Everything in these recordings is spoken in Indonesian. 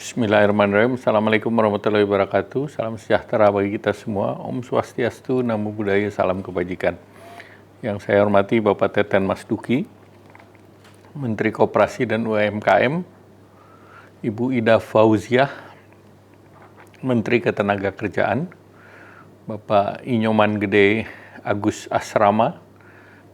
Bismillahirrahmanirrahim. Assalamualaikum warahmatullahi wabarakatuh. Salam sejahtera bagi kita semua. Om Swastiastu, Namo Buddhaya, salam kebajikan. Yang saya hormati Bapak Teten Mas Duki, Menteri Koperasi dan UMKM, Ibu Ida Fauziah, Menteri Ketenagakerjaan, Bapak Inyoman Gede Agus Asrama,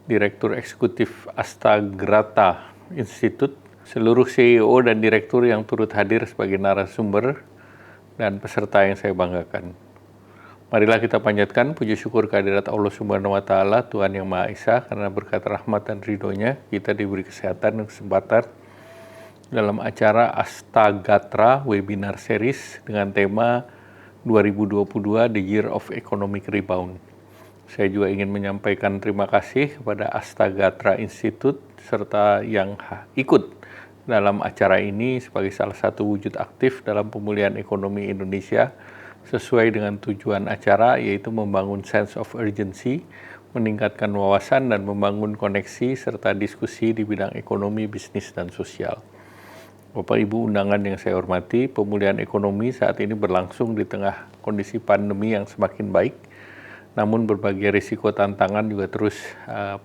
Direktur Eksekutif Astagrata Institute, seluruh CEO dan direktur yang turut hadir sebagai narasumber dan peserta yang saya banggakan. Marilah kita panjatkan puji syukur kehadirat Allah Subhanahu wa Ta'ala, Tuhan Yang Maha Esa, karena berkat rahmat dan ridhonya kita diberi kesehatan dan kesempatan dalam acara Astagatra Webinar Series dengan tema 2022 The Year of Economic Rebound. Saya juga ingin menyampaikan terima kasih kepada Astagatra Institute serta yang ikut dalam acara ini sebagai salah satu wujud aktif dalam pemulihan ekonomi Indonesia sesuai dengan tujuan acara, yaitu membangun sense of urgency, meningkatkan wawasan dan membangun koneksi serta diskusi di bidang ekonomi, bisnis, dan sosial. Bapak Ibu undangan yang saya hormati, pemulihan ekonomi saat ini berlangsung di tengah kondisi pandemi yang semakin baik, namun berbagai risiko tantangan juga terus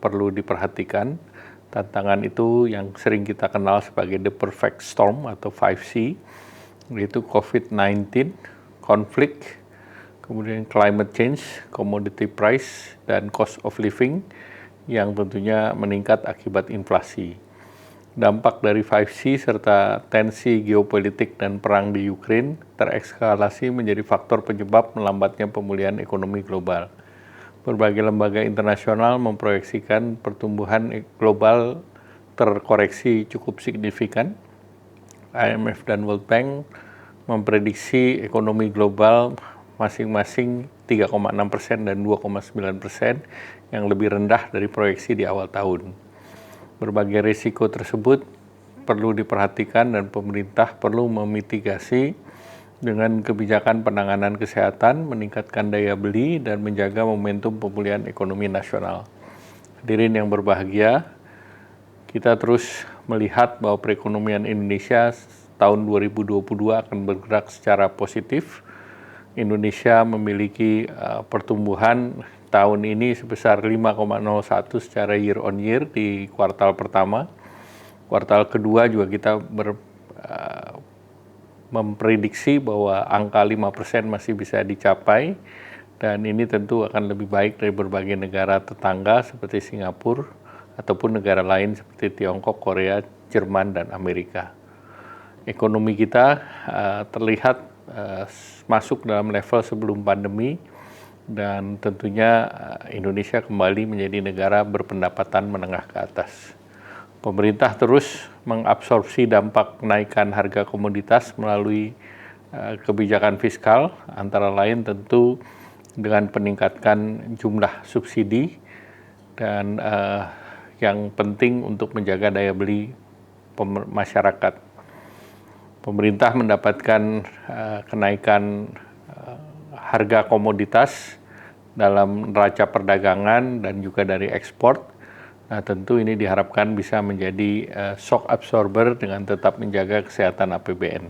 perlu diperhatikan. Tantangan itu yang sering kita kenal sebagai the perfect storm atau 5C, yaitu COVID-19, konflik, kemudian climate change, commodity price, dan cost of living yang tentunya meningkat akibat inflasi. Dampak dari 5C serta tensi geopolitik dan perang di Ukraina terekskalasi menjadi faktor penyebab melambatnya pemulihan ekonomi global. Berbagai lembaga internasional memproyeksikan pertumbuhan global terkoreksi cukup signifikan. IMF dan World Bank memprediksi ekonomi global masing-masing 3,6% dan 2,9% yang lebih rendah dari proyeksi di awal tahun. Berbagai risiko tersebut perlu diperhatikan dan pemerintah perlu memitigasi dengan kebijakan penanganan kesehatan, meningkatkan daya beli, dan menjaga momentum pemulihan ekonomi nasional. Hadirin yang berbahagia, kita terus melihat bahwa perekonomian Indonesia tahun 2022 akan bergerak secara positif. Indonesia memiliki pertumbuhan tahun ini sebesar 5,01 secara year on year di kuartal pertama. Kuartal kedua juga kita memprediksi bahwa angka 5% masih bisa dicapai, dan ini tentu akan lebih baik dari berbagai negara tetangga seperti Singapura ataupun negara lain seperti Tiongkok, Korea, Jerman, dan Amerika. Ekonomi kita terlihat masuk dalam level sebelum pandemi, dan tentunya Indonesia kembali menjadi negara berpendapatan menengah ke atas. Pemerintah terus mengabsorpsi dampak kenaikan harga komoditas melalui kebijakan fiskal, antara lain tentu dengan peningkatan jumlah subsidi dan yang penting untuk menjaga daya beli masyarakat. Pemerintah mendapatkan kenaikan harga komoditas dalam neraca perdagangan dan juga dari ekspor. Nah, tentu ini diharapkan bisa menjadi shock absorber dengan tetap menjaga kesehatan APBN.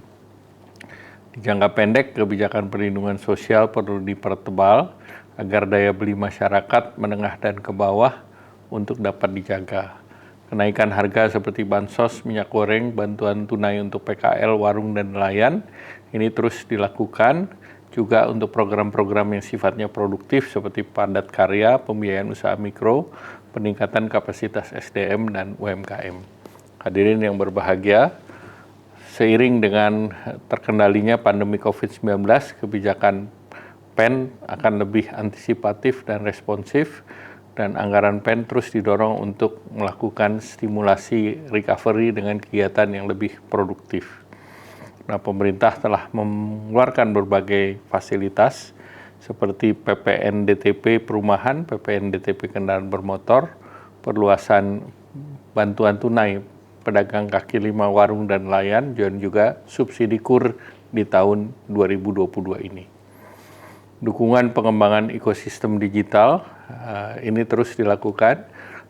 Di jangka pendek, kebijakan perlindungan sosial perlu dipertebal agar daya beli masyarakat menengah dan ke bawah untuk dapat dijaga. Kenaikan harga seperti bansos, minyak goreng, bantuan tunai untuk PKL, warung, dan nelayan ini terus dilakukan. Juga untuk program-program yang sifatnya produktif seperti padat karya, pembiayaan usaha mikro, peningkatan kapasitas SDM dan UMKM. Hadirin yang berbahagia, seiring dengan terkendalinya pandemi COVID-19, kebijakan PEN akan lebih antisipatif dan responsif, dan anggaran PEN terus didorong untuk melakukan stimulasi recovery dengan kegiatan yang lebih produktif. Nah, pemerintah telah mengeluarkan berbagai fasilitas seperti PPNDTP perumahan, PPNDTP kendaraan bermotor, perluasan bantuan tunai pedagang kaki lima, warung, dan nelayan, dan juga subsidi KUR di tahun 2022 ini. Dukungan pengembangan ekosistem digital ini terus dilakukan,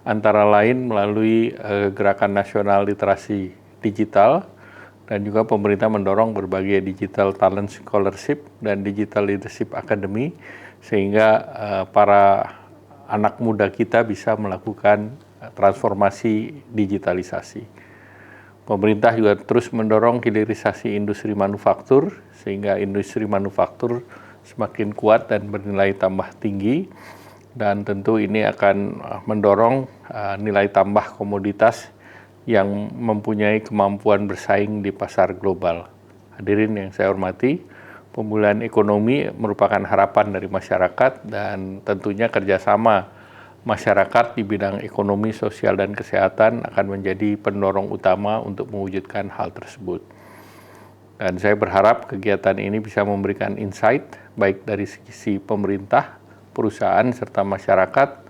antara lain melalui Gerakan Nasional Literasi Digital, Dan juga pemerintah mendorong berbagai digital talent scholarship dan digital leadership academy sehingga para anak muda kita bisa melakukan transformasi digitalisasi. Pemerintah juga terus mendorong hilirisasi industri manufaktur sehingga industri manufaktur semakin kuat dan bernilai tambah tinggi, dan tentu ini akan mendorong nilai tambah komoditas yang mempunyai kemampuan bersaing di pasar global. Hadirin yang saya hormati, pemulihan ekonomi merupakan harapan dari masyarakat dan tentunya kerjasama masyarakat di bidang ekonomi, sosial, dan kesehatan akan menjadi pendorong utama untuk mewujudkan hal tersebut. Dan saya berharap kegiatan ini bisa memberikan insight baik dari sisi pemerintah, perusahaan, serta masyarakat.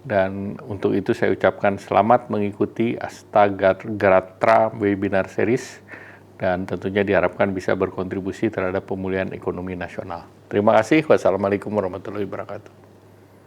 Dan untuk itu saya ucapkan selamat mengikuti Astagaratra Webinar Series dan tentunya diharapkan bisa berkontribusi terhadap pemulihan ekonomi nasional. Terima kasih. Wassalamualaikum warahmatullahi wabarakatuh.